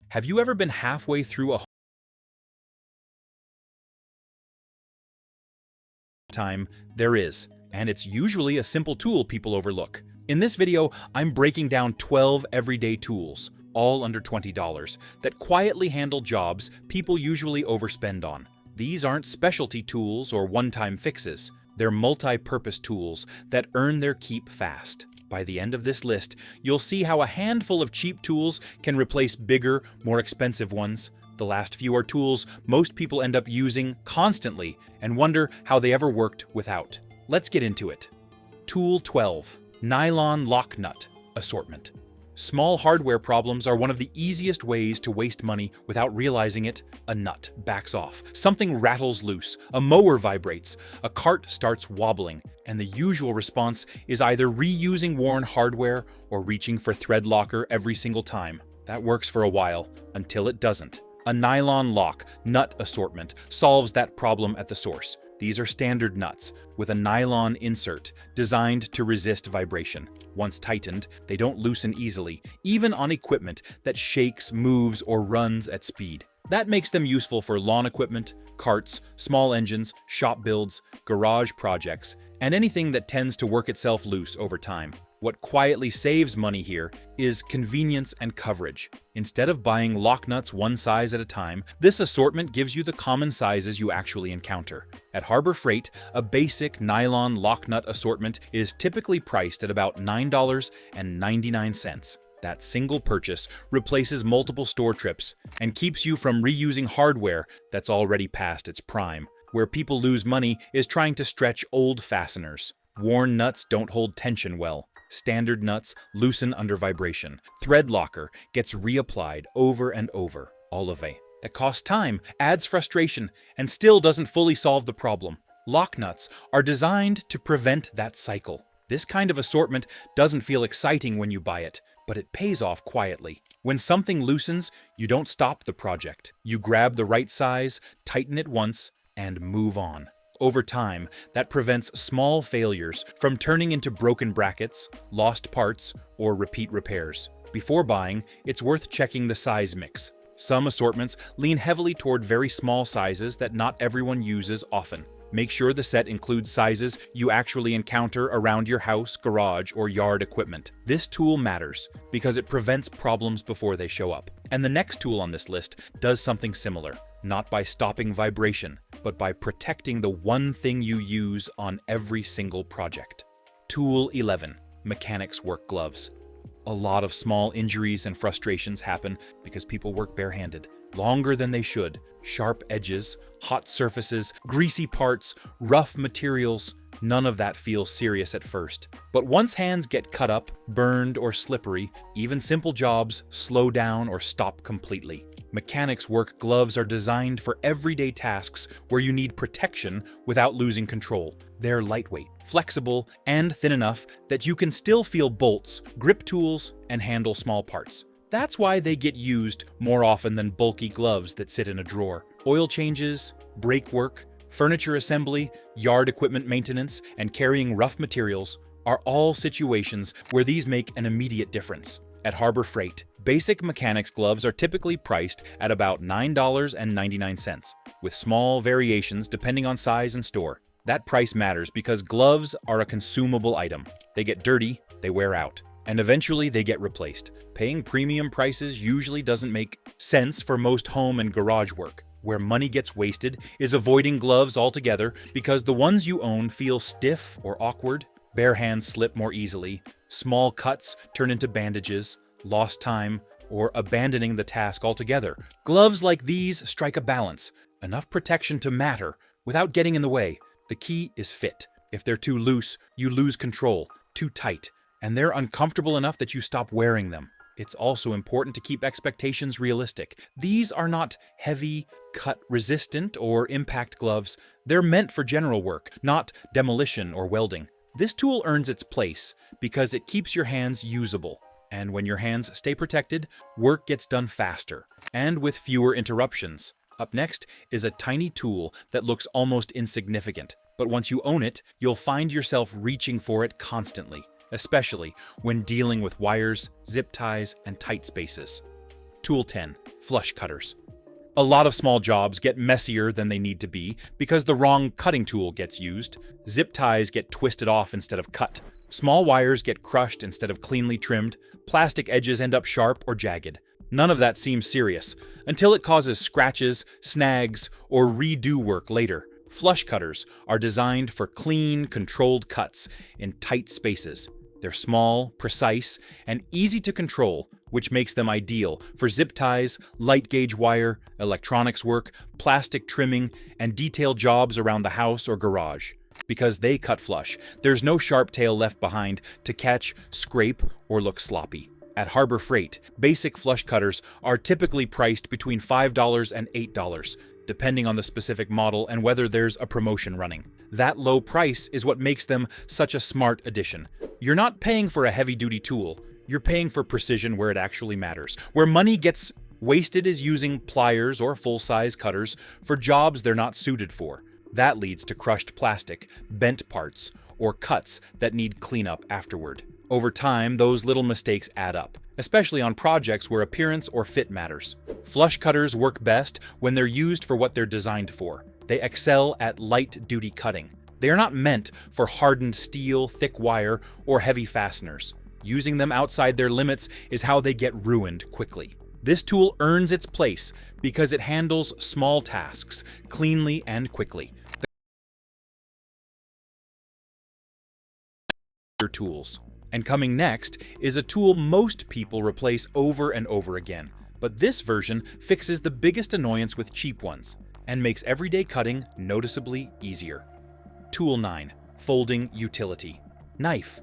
Have you ever been halfway through a time? There is, and it's usually a simple tool people overlook. In this video, I'm breaking down 12 everyday tools, all under $20, that quietly handle jobs people usually overspend on. These aren't specialty tools or one-time fixes. They're multi-purpose tools that earn their keep fast. By the end of this list, you'll see how a handful of cheap tools can replace bigger, more expensive ones. The last few are tools most people end up using constantly and wonder how they ever worked without. Let's get into it. Tool 12. Nylon lock nut assortment. Small hardware problems are one of the easiest ways to waste money without realizing it. A nut backs off, something rattles loose, a mower vibrates, a cart starts wobbling, and the usual response is either reusing worn hardware or reaching for thread locker every single time. That works for a while, until it doesn't. A nylon lock nut assortment solves that problem at the source. These are standard nuts with a nylon insert designed to resist vibration. Once tightened, they don't loosen easily, even on equipment that shakes, moves, or runs at speed. That makes them useful for lawn equipment, carts, small engines, shop builds, garage projects, and anything that tends to work itself loose over time. What quietly saves money here is convenience and coverage. Instead of buying lock nuts one size at a time, this assortment gives you the common sizes you actually encounter. At Harbor Freight, a basic nylon lock nut assortment is typically priced at about $9.99. That single purchase replaces multiple store trips and keeps you from reusing hardware that's already past its prime. Where people lose money is trying to stretch old fasteners. Worn nuts don't hold tension well. Standard nuts loosen under vibration. Thread locker gets reapplied over and over. All of it. That costs time, adds frustration, and still doesn't fully solve the problem. Lock nuts are designed to prevent that cycle. This kind of assortment doesn't feel exciting when you buy it, but it pays off quietly. When something loosens, you don't stop the project. You grab the right size, tighten it once, and move on. Over time, that prevents small failures from turning into broken brackets, lost parts, or repeat repairs. Before buying, it's worth checking the size mix. Some assortments lean heavily toward very small sizes that not everyone uses often. Make sure the set includes sizes you actually encounter around your house, garage, or yard equipment. This tool matters because it prevents problems before they show up. And the next tool on this list does something similar, not by stopping vibration, but by protecting the one thing you use on every single project. Tool 11. Mechanics work gloves. A lot of small injuries and frustrations happen because people work barehanded, longer than they should. Sharp edges, hot surfaces, greasy parts, rough materials, none of that feels serious at first. But once hands get cut up, burned, or slippery, even simple jobs slow down or stop completely. Mechanics work gloves are designed for everyday tasks where you need protection without losing control. They're lightweight, flexible, and thin enough that you can still feel bolts, grip tools, and handle small parts. That's why they get used more often than bulky gloves that sit in a drawer. Oil changes, brake work, furniture assembly, yard equipment maintenance, and carrying rough materials are all situations where these make an immediate difference. At Harbor Freight, basic mechanics gloves are typically priced at about $9.99, with small variations depending on size and store. That price matters because gloves are a consumable item. They get dirty, they wear out, and eventually they get replaced. Paying premium prices usually doesn't make sense for most home and garage work. Where money gets wasted is avoiding gloves altogether because the ones you own feel stiff or awkward, bare hands slip more easily, small cuts turn into bandages, lost time, or abandoning the task altogether. Gloves like these strike a balance, enough protection to matter without getting in the way. The key is fit. If they're too loose, you lose control. Too tight, and they're uncomfortable enough that you stop wearing them. It's also important to keep expectations realistic. These are not heavy, cut-resistant, or impact gloves. They're meant for general work, not demolition or welding. This tool earns its place because it keeps your hands usable. And when your hands stay protected, work gets done faster and with fewer interruptions. Up next is a tiny tool that looks almost insignificant, but once you own it, you'll find yourself reaching for it constantly, especially when dealing with wires, zip ties, and tight spaces. Tool 10. Flush cutters. A lot of small jobs get messier than they need to be because the wrong cutting tool gets used. Zip ties get twisted off instead of cut. Small wires get crushed instead of cleanly trimmed. Plastic edges end up sharp or jagged. None of that seems serious until it causes scratches, snags, or redo work later. Flush cutters are designed for clean, controlled cuts in tight spaces. They're small, precise, and easy to control, which makes them ideal for zip ties, light gauge wire, electronics work, plastic trimming, and detail jobs around the house or garage. Because they cut flush, there's no sharp tail left behind to catch, scrape, or look sloppy. At Harbor Freight, basic flush cutters are typically priced between $5 and $8, depending on the specific model and whether there's a promotion running. That low price is what makes them such a smart addition. You're not paying for a heavy-duty tool, you're paying for precision where it actually matters. Where money gets wasted is using pliers or full-size cutters for jobs they're not suited for. That leads to crushed plastic, bent parts, or cuts that need cleanup afterward. Over time, those little mistakes add up, especially on projects where appearance or fit matters. Flush cutters work best when they're used for what they're designed for. They excel at light-duty cutting. They are not meant for hardened steel, thick wire, or heavy fasteners. Using them outside their limits is how they get ruined quickly. This tool earns its place because it handles small tasks cleanly and quickly. Tools. And coming next is a tool most people replace over and over again, but this version fixes the biggest annoyance with cheap ones and makes everyday cutting noticeably easier. Tool 9. Folding utility. Knife.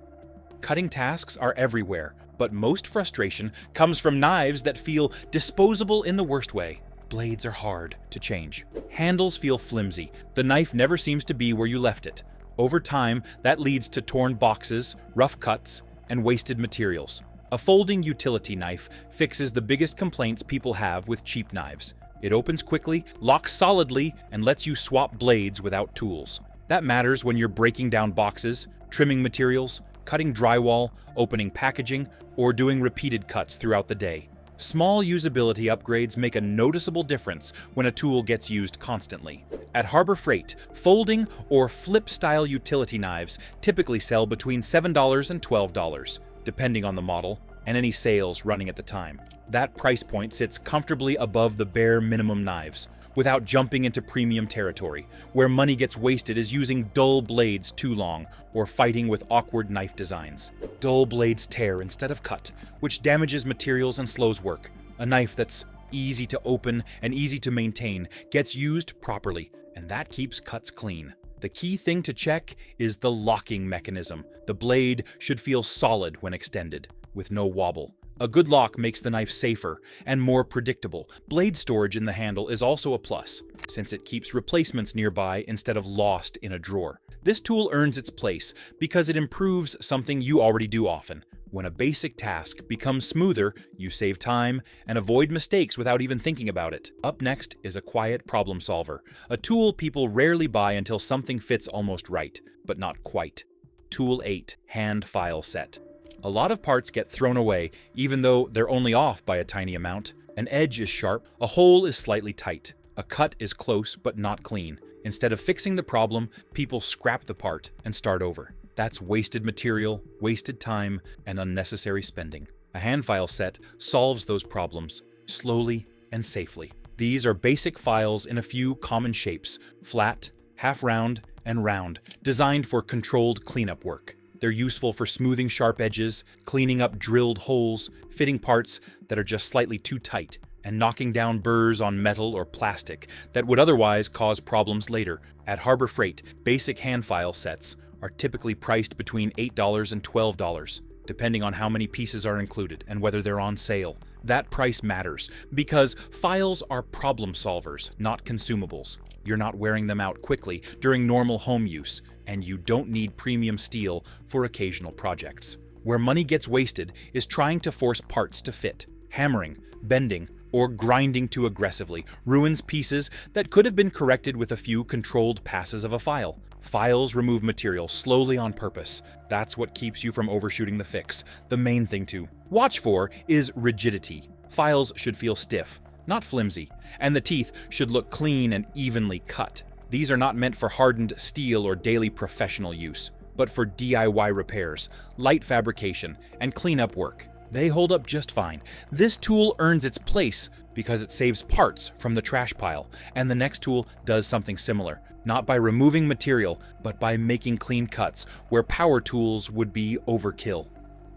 Cutting tasks are everywhere, but most frustration comes from knives that feel disposable in the worst way. Blades are hard to change. Handles feel flimsy. The knife never seems to be where you left it. Over time, that leads to torn boxes, rough cuts, and wasted materials. A folding utility knife fixes the biggest complaints people have with cheap knives. It opens quickly, locks solidly, and lets you swap blades without tools. That matters when you're breaking down boxes, trimming materials, cutting drywall, opening packaging, or doing repeated cuts throughout the day. Small usability upgrades make a noticeable difference when a tool gets used constantly. At Harbor Freight, folding or flip-style utility knives typically sell between $7 and $12, depending on the model and any sales running at the time. That price point sits comfortably above the bare minimum knives, without jumping into premium territory. Where money gets wasted is using dull blades too long or fighting with awkward knife designs. Dull blades tear instead of cut, which damages materials and slows work. A knife that's easy to open and easy to maintain gets used properly, and that keeps cuts clean. The key thing to check is the locking mechanism. The blade should feel solid when extended, with no wobble. A good lock makes the knife safer and more predictable. Blade storage in the handle is also a plus, since it keeps replacements nearby instead of lost in a drawer. This tool earns its place because it improves something you already do often. When a basic task becomes smoother, you save time and avoid mistakes without even thinking about it. Up next is a quiet problem solver, a tool people rarely buy until something fits almost right, but not quite. Tool 8. Hand file set. A lot of parts get thrown away, even though they're only off by a tiny amount. An edge is sharp, a hole is slightly tight, a cut is close but not clean. Instead of fixing the problem, people scrap the part and start over. That's wasted material, wasted time, and unnecessary spending. A hand file set solves those problems, slowly and safely. These are basic files in a few common shapes, flat, half round, and round, designed for controlled cleanup work. They're useful for smoothing sharp edges, cleaning up drilled holes, fitting parts that are just slightly too tight, and knocking down burrs on metal or plastic that would otherwise cause problems later. At Harbor Freight, basic hand file sets are typically priced between $8 and $12, depending on how many pieces are included and whether they're on sale. That price matters because files are problem solvers, not consumables. You're not wearing them out quickly during normal home use, and you don't need premium steel for occasional projects. Where money gets wasted is trying to force parts to fit. Hammering, bending, or grinding too aggressively ruins pieces that could have been corrected with a few controlled passes of a file. Files remove material slowly on purpose. That's what keeps you from overshooting the fix. The main thing to watch for is rigidity. Files should feel stiff, not flimsy, and the teeth should look clean and evenly cut. These are not meant for hardened steel or daily professional use, but for DIY repairs, light fabrication, and cleanup work. They hold up just fine. This tool earns its place because it saves parts from the trash pile, and the next tool does something similar, not by removing material, but by making clean cuts where power tools would be overkill.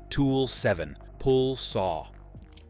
Tool 7. Pull saw.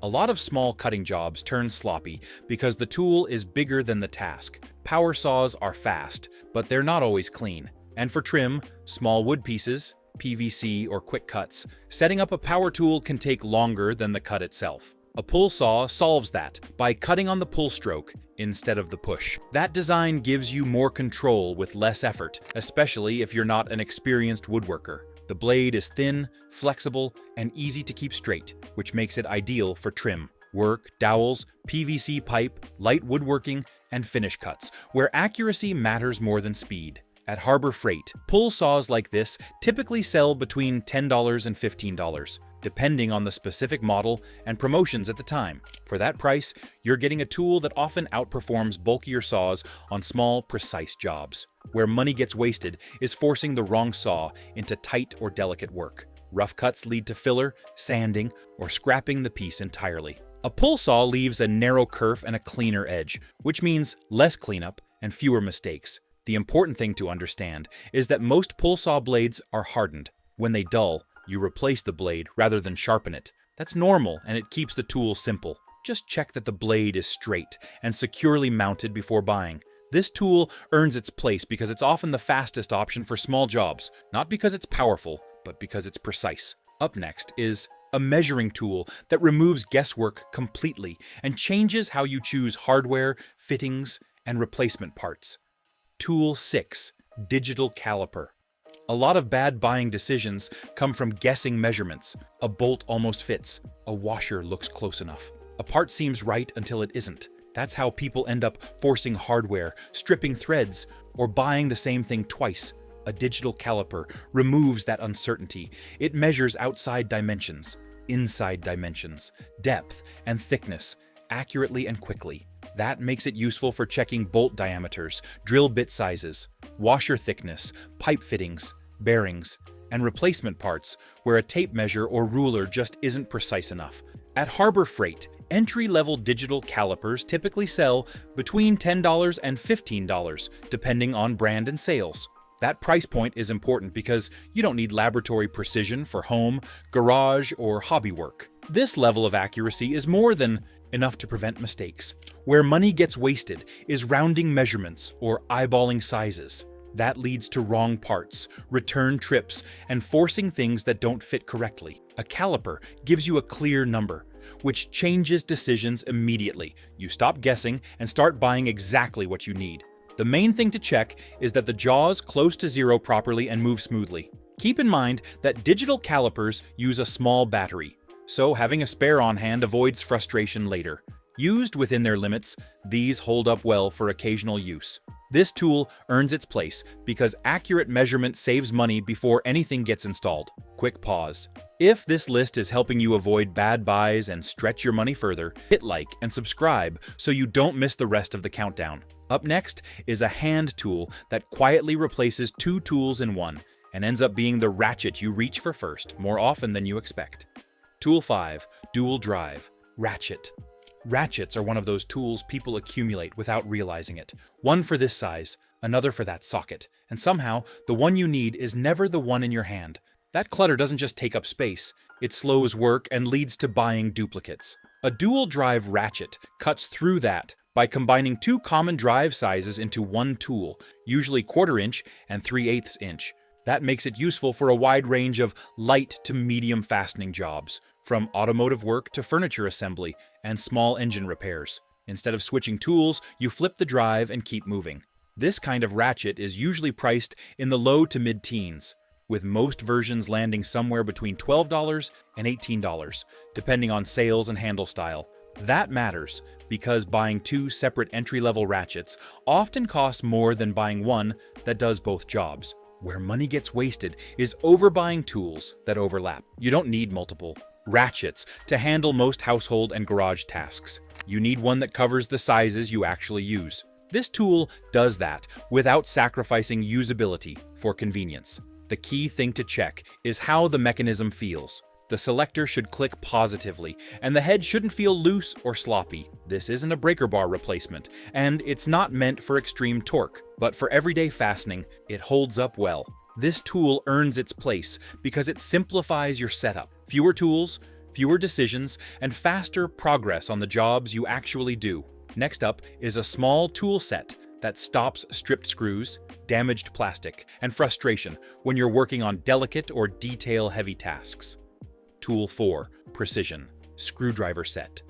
A lot of small cutting jobs turn sloppy because the tool is bigger than the task. Power saws are fast, but they're not always clean. And for trim, small wood pieces, PVC or quick cuts, setting up a power tool can take longer than the cut itself. A pull saw solves that by cutting on the pull stroke instead of the push. That design gives you more control with less effort, especially if you're not an experienced woodworker. The blade is thin, flexible, and easy to keep straight, which makes it ideal for trim, work, dowels, PVC pipe, light woodworking, and finish cuts, where accuracy matters more than speed. At Harbor Freight, pull saws like this typically sell between $10 and $15, depending on the specific model and promotions at the time. For that price, you're getting a tool that often outperforms bulkier saws on small, precise jobs. Where money gets wasted is forcing the wrong saw into tight or delicate work. Rough cuts lead to filler, sanding, or scrapping the piece entirely. A pull saw leaves a narrow kerf and a cleaner edge, which means less cleanup and fewer mistakes. The important thing to understand is that most pull saw blades are hardened. When they dull, you replace the blade rather than sharpen it. That's normal, and it keeps the tool simple. Just check that the blade is straight and securely mounted before buying. This tool earns its place because it's often the fastest option for small jobs, not because it's powerful, but because it's precise. Up next is a measuring tool that removes guesswork completely and changes how you choose hardware, fittings, and replacement parts. Tool 6. Digital caliper. A lot of bad buying decisions come from guessing measurements. A bolt almost fits. A washer looks close enough. A part seems right until it isn't. That's how people end up forcing hardware, stripping threads, or buying the same thing twice. A digital caliper removes that uncertainty. It measures outside dimensions, inside dimensions, depth, and thickness, accurately and quickly. That makes it useful for checking bolt diameters, drill bit sizes, washer thickness, pipe fittings, bearings, and replacement parts where a tape measure or ruler just isn't precise enough. At Harbor Freight, entry-level digital calipers typically sell between $10 and $15, depending on brand and sales. That price point is important because you don't need laboratory precision for home, garage, or hobby work. This level of accuracy is more than enough to prevent mistakes. Where money gets wasted is rounding measurements or eyeballing sizes. That leads to wrong parts, return trips, and forcing things that don't fit correctly. A caliper gives you a clear number, which changes decisions immediately. You stop guessing and start buying exactly what you need. The main thing to check is that the jaws close to zero properly and move smoothly. Keep in mind that digital calipers use a small battery, so having a spare on hand avoids frustration later. Used within their limits, these hold up well for occasional use. This tool earns its place because accurate measurement saves money before anything gets installed. Quick pause. If this list is helping you avoid bad buys and stretch your money further, hit like and subscribe so you don't miss the rest of the countdown. Up next is a hand tool that quietly replaces two tools in one and ends up being the ratchet you reach for first more often than you expect. Tool 5. Dual drive. Ratchet. Ratchets are one of those tools people accumulate without realizing it. One for this size, another for that socket, and somehow the one you need is never the one in your hand. That clutter doesn't just take up space, it slows work and leads to buying duplicates. A dual drive ratchet cuts through that by combining two common drive sizes into one tool, usually 1/4 inch and 3/8 inch. That makes it useful for a wide range of light to medium fastening jobs, from automotive work to furniture assembly and small engine repairs. Instead of switching tools, you flip the drive and keep moving. This kind of ratchet is usually priced in the low to mid-teens, with most versions landing somewhere between $12 and $18, depending on sales and handle style. That matters because buying two separate entry-level ratchets often costs more than buying one that does both jobs. Where money gets wasted is overbuying tools that overlap. You don't need multiple ratchets to handle most household and garage tasks. You need one that covers the sizes you actually use. This tool does that without sacrificing usability for convenience. The key thing to check is how the mechanism feels. The selector should click positively, and the head shouldn't feel loose or sloppy. This isn't a breaker bar replacement, and it's not meant for extreme torque, but for everyday fastening, it holds up well. This tool earns its place because it simplifies your setup. Fewer tools, fewer decisions, and faster progress on the jobs you actually do. Next up is a small tool set that stops stripped screws, damaged plastic, and frustration when you're working on delicate or detail-heavy tasks. Tool 4. Precision. Screwdriver set.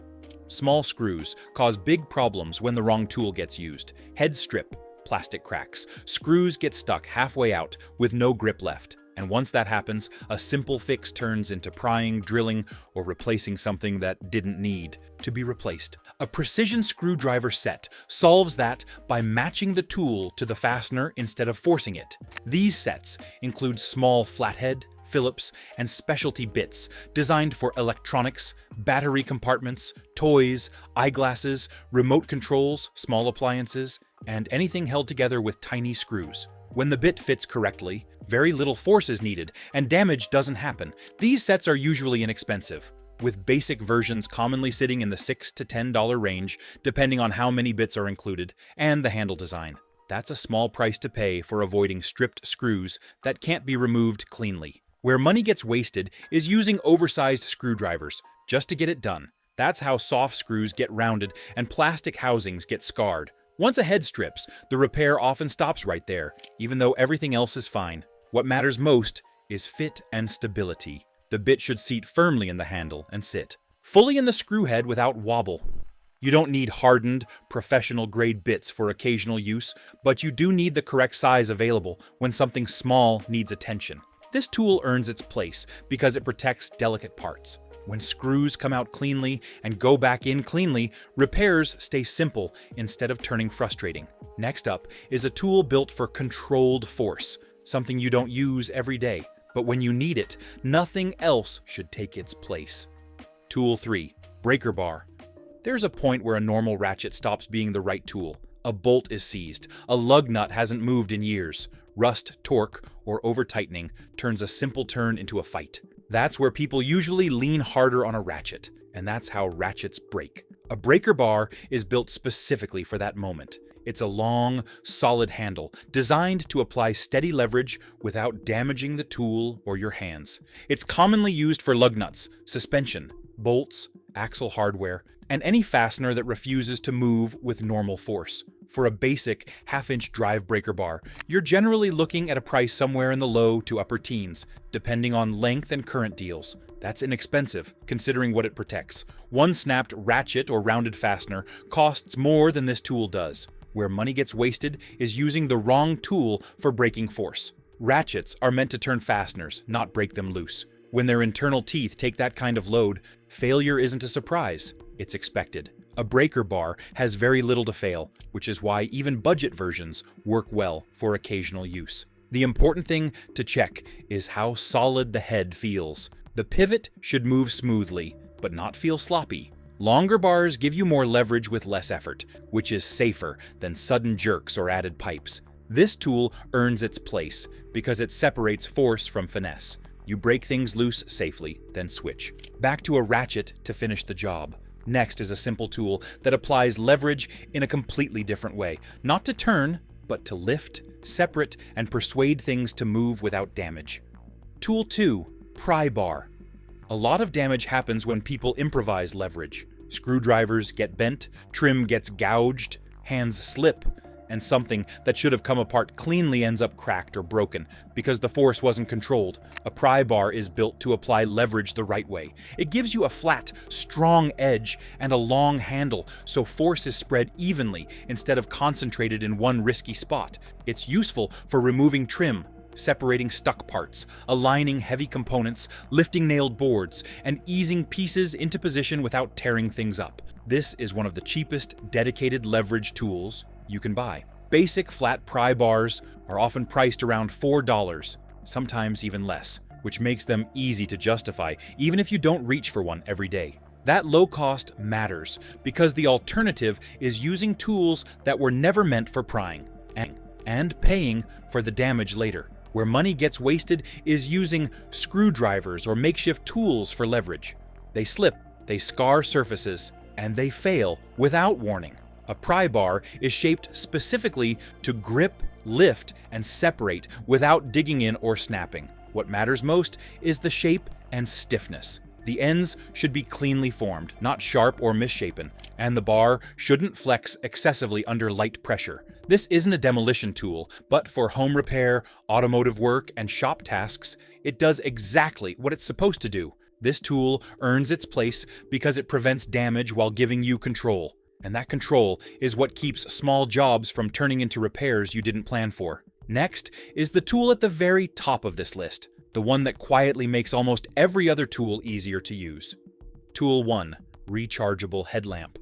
Small screws cause big problems when the wrong tool gets used. Heads strip, plastic cracks, screws get stuck halfway out with no grip left. And once that happens, a simple fix turns into prying, drilling, or replacing something that didn't need to be replaced. A precision screwdriver set solves that by matching the tool to the fastener instead of forcing it. These sets include small flathead, Phillips, and specialty bits designed for electronics, battery compartments, toys, eyeglasses, remote controls, small appliances, and anything held together with tiny screws. When the bit fits correctly, very little force is needed, and damage doesn't happen. These sets are usually inexpensive, with basic versions commonly sitting in the $6 to $10 range, depending on how many bits are included and the handle design. That's a small price to pay for avoiding stripped screws that can't be removed cleanly. Where money gets wasted is using oversized screwdrivers just to get it done. That's how soft screws get rounded and plastic housings get scarred. Once a head strips, the repair often stops right there, even though everything else is fine. What matters most is fit and stability. The bit should seat firmly in the handle and sit fully in the screw head without wobble. You don't need hardened, professional-grade bits for occasional use, but you do need the correct size available when something small needs attention. This tool earns its place because it protects delicate parts. When screws come out cleanly and go back in cleanly, repairs stay simple instead of turning frustrating. Next up is a tool built for controlled force, something you don't use every day, but when you need it, nothing else should take its place. Tool 3. Breaker bar. There's a point where a normal ratchet stops being the right tool. A bolt is seized, a lug nut hasn't moved in years. Rust, torque, or over-tightening turns a simple turn into a fight. That's where people usually lean harder on a ratchet, and that's how ratchets break. A breaker bar is built specifically for that moment. It's a long, solid handle designed to apply steady leverage without damaging the tool or your hands. It's commonly used for lug nuts, suspension, bolts, axle hardware, and any fastener that refuses to move with normal force. For a basic half-inch drive breaker bar, you're generally looking at a price somewhere in the low to upper teens, depending on length and current deals. That's inexpensive, considering what it protects. One snapped ratchet or rounded fastener costs more than this tool does. Where money gets wasted is using the wrong tool for breaking force. Ratchets are meant to turn fasteners, not break them loose. When their internal teeth take that kind of load, failure isn't a surprise, it's expected. A breaker bar has very little to fail, which is why even budget versions work well for occasional use. The important thing to check is how solid the head feels. The pivot should move smoothly, but not feel sloppy. Longer bars give you more leverage with less effort, which is safer than sudden jerks or added pipes. This tool earns its place because it separates force from finesse. You break things loose safely, then switch. Back to a ratchet to finish the job. Next is a simple tool that applies leverage in a completely different way. Not to turn, but to lift, separate, and persuade things to move without damage. Tool 2. Pry bar. A lot of damage happens when people improvise leverage. Screwdrivers get bent, trim gets gouged, hands slip, and something that should have come apart cleanly ends up cracked or broken because the force wasn't controlled. A pry bar is built to apply leverage the right way. It gives you a flat, strong edge and a long handle, so force is spread evenly instead of concentrated in one risky spot. It's useful for removing trim, separating stuck parts, aligning heavy components, lifting nailed boards, and easing pieces into position without tearing things up. This is one of the cheapest dedicated leverage tools you can buy. Basic flat pry bars are often priced around $4, sometimes even less, which makes them easy to justify even if you don't reach for one every day. That low cost matters because the alternative is using tools that were never meant for prying and paying for the damage later. Where money gets wasted is using screwdrivers or makeshift tools for leverage. They slip, they scar surfaces, and they fail without warning. A pry bar is shaped specifically to grip, lift, and separate without digging in or snapping. What matters most is the shape and stiffness. The ends should be cleanly formed, not sharp or misshapen, and the bar shouldn't flex excessively under light pressure. This isn't a demolition tool, but for home repair, automotive work, and shop tasks, it does exactly what it's supposed to do. This tool earns its place because it prevents damage while giving you control. And that control is what keeps small jobs from turning into repairs you didn't plan for. Next is the tool at the very top of this list, the one that quietly makes almost every other tool easier to use. Tool 1. Rechargeable headlamp.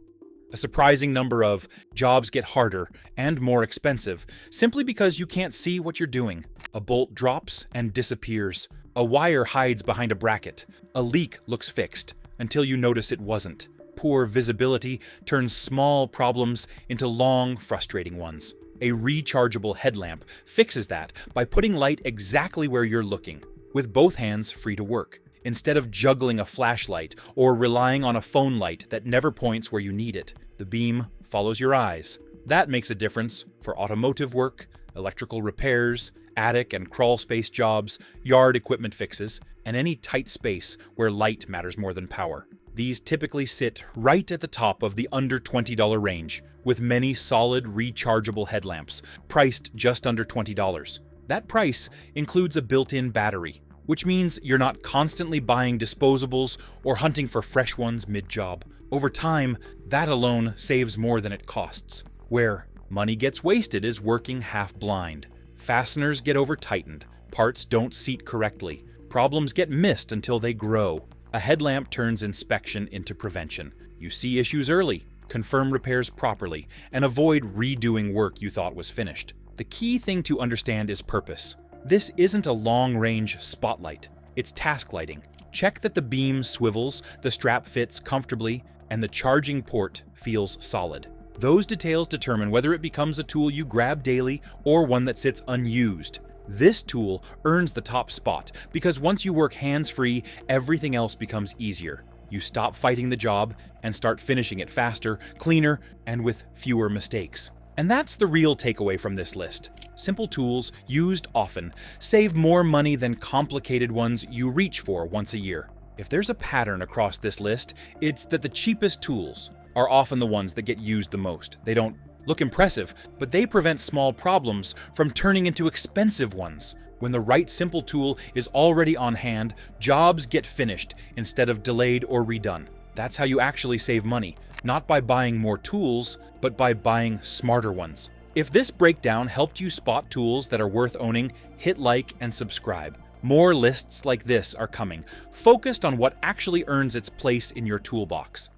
A surprising number of jobs get harder and more expensive simply because you can't see what you're doing. A bolt drops and disappears. A wire hides behind a bracket. A leak looks fixed until you notice it wasn't. Poor visibility turns small problems into long, frustrating ones. A rechargeable headlamp fixes that by putting light exactly where you're looking, with both hands free to work, instead of juggling a flashlight or relying on a phone light that never points where you need it. The beam follows your eyes. That makes a difference for automotive work, electrical repairs, attic and crawl space jobs, yard equipment fixes, and any tight space where light matters more than power. These typically sit right at the top of the under $20 range, with many solid rechargeable headlamps, priced just under $20. That price includes a built-in battery, which means you're not constantly buying disposables or hunting for fresh ones mid-job. Over time, that alone saves more than it costs. Where money gets wasted is working half-blind. Fasteners get over-tightened, parts don't seat correctly, problems get missed until they grow. A headlamp turns inspection into prevention. You see issues early, confirm repairs properly, and avoid redoing work you thought was finished. The key thing to understand is purpose. This isn't a long-range spotlight, it's task lighting. Check that the beam swivels, the strap fits comfortably, and the charging port feels solid. Those details determine whether it becomes a tool you grab daily or one that sits unused. This tool earns the top spot because once you work hands-free, everything else becomes easier. You stop fighting the job and start finishing it faster, cleaner, and with fewer mistakes. And that's the real takeaway from this list. Simple tools, used often, save more money than complicated ones you reach for once a year. If there's a pattern across this list, it's that the cheapest tools are often the ones that get used the most. They don't look impressive, but they prevent small problems from turning into expensive ones. When the right simple tool is already on hand, jobs get finished instead of delayed or redone. That's how you actually save money, not by buying more tools, but by buying smarter ones. If this breakdown helped you spot tools that are worth owning, hit like and subscribe. More lists like this are coming, focused on what actually earns its place in your toolbox.